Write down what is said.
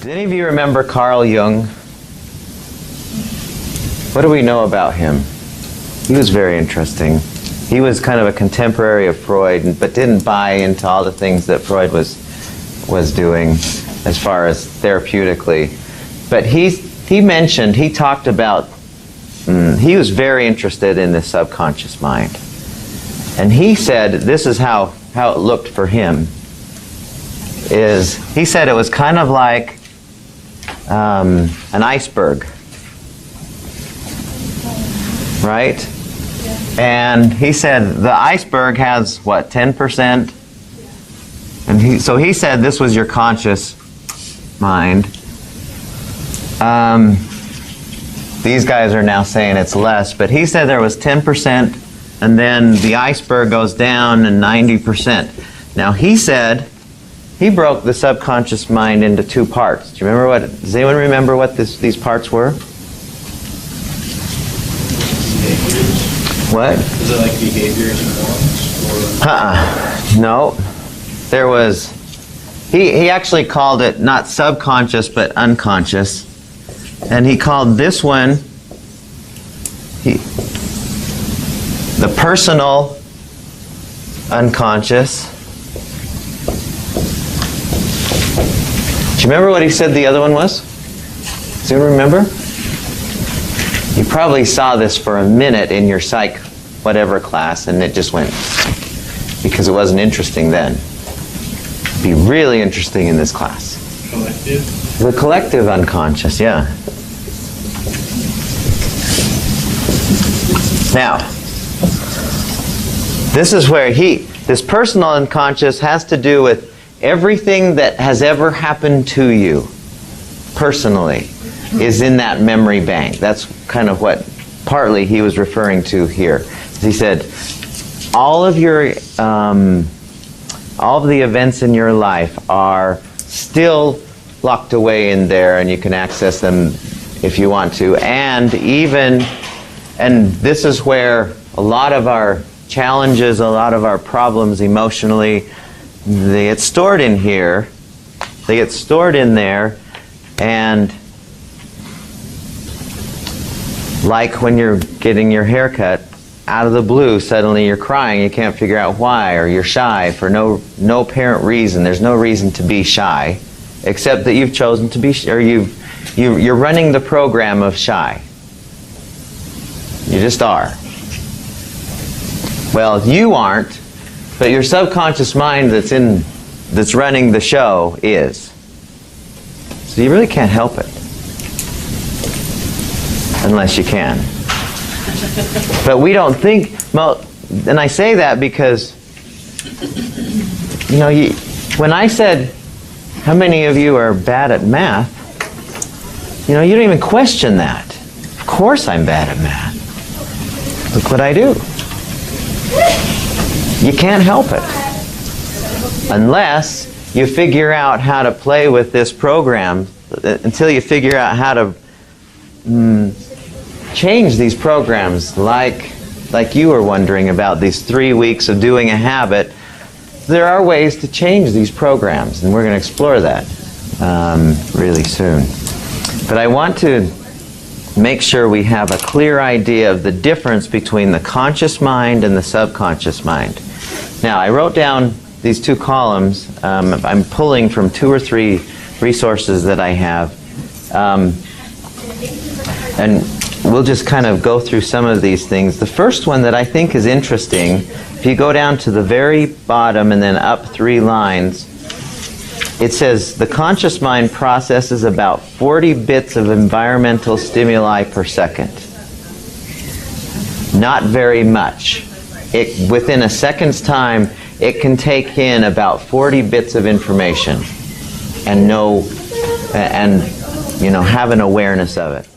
Do any of you remember Carl Jung? What do we know about him? He was very interesting. He was kind of a contemporary of Freud, but didn't buy into all the things that Freud was doing as far as therapeutically. But he talked about, he was very interested in the subconscious mind. And he said, this is how it looked for him, he said it was kind of like an iceberg, right? And he said the iceberg has, what, 10%? And so he said this was your conscious mind. These guys are now saying it's less, but he said there was 10%, and then the iceberg goes down and 90%. Now he said he broke the subconscious mind into two parts. Do you remember does anyone remember what these parts were? What? Is it like behaviors and norms? No. There was, he actually called it not subconscious but unconscious. And he called this one the personal unconscious. Do you remember what he said the other one was? Does anyone remember? You probably saw this for a minute in your psych whatever class, and it just went, because it wasn't interesting then. It'd be really interesting in this class. Collective? The collective unconscious, yeah. Now, this is where this personal unconscious has to do with everything that has ever happened to you personally is in that memory bank. That's kind of what partly he was referring to here. He said, all of the events in your life are still locked away in there, and you can access them if you want to. And this is where a lot of our challenges, a lot of our problems emotionally, they get stored in here. They get stored in there, and like when you're getting your hair cut, out of the blue, suddenly you're crying, you can't figure out why, or you're shy for no apparent reason. There's no reason to be shy, except that you've chosen to be, or you're running the program of shy. You just are. Well, you aren't, but your subconscious mind that's running the show is. So you really can't help it. Unless you can. But we don't think, well, and I say that because, when I said, how many of you are bad at math? You don't even question that. Of course I'm bad at math. Look what I do. You can't help it. Unless you figure out how to play with this program, until you figure out how to change these programs, like you were wondering about these 3 weeks of doing a habit. There are ways to change these programs, and we're going to explore that really soon. But I want to make sure we have a clear idea of the difference between the conscious mind and the subconscious mind. Now, I wrote down these two columns. I'm pulling from 2 or 3 resources that I have. And we'll just kind of go through some of these things. The first one that I think is interesting, if you go down to the very bottom and then up 3 lines, it says the conscious mind processes about 40 bits of environmental stimuli per second. Not very much. Within a second's time, it can take in about 40 bits of information and have an awareness of it.